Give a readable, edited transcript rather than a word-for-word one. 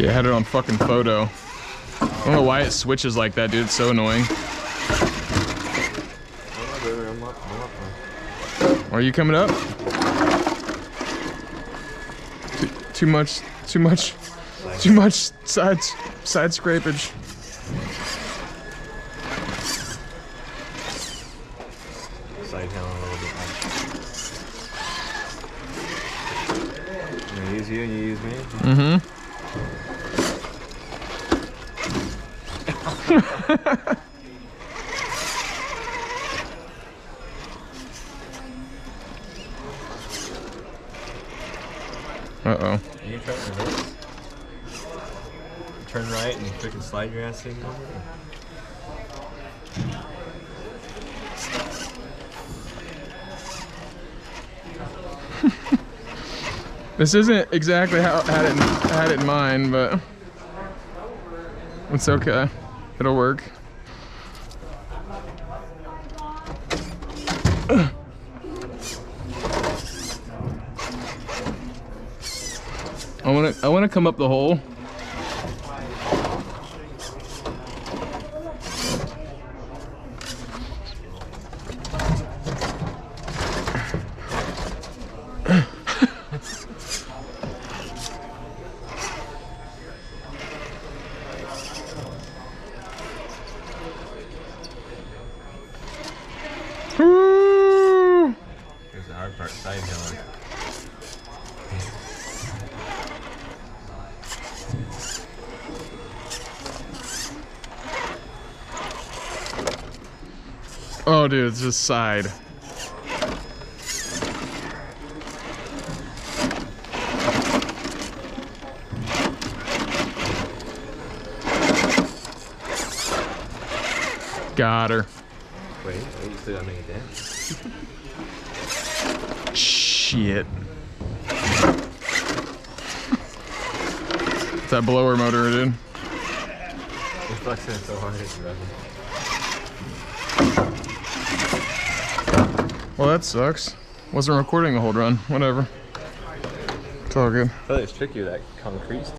Yeah, I had it on fucking photo. I don't know why it switches like that, dude. It's so annoying. Are you coming up? Too much side scrapage. Side hill a little bit much. I'm gonna use you and you use me. Mm-hmm. Uh-oh. You try to reverse? Turn right and freaking slide your ass in over there. This isn't exactly how I had it in mind, but it's okay. It'll work. I wanna come up the hole. Woo! Here's the hard part, side hilling. Oh, dude, it's just side. Got her. Wait, you still gotta make it dance. Shit. It's that blower motor, dude. It's flexing so hard it's rubbing. Well, that sucks. Wasn't recording the whole run. Whatever. It's all good. I thought it was trickier, that concrete stuff.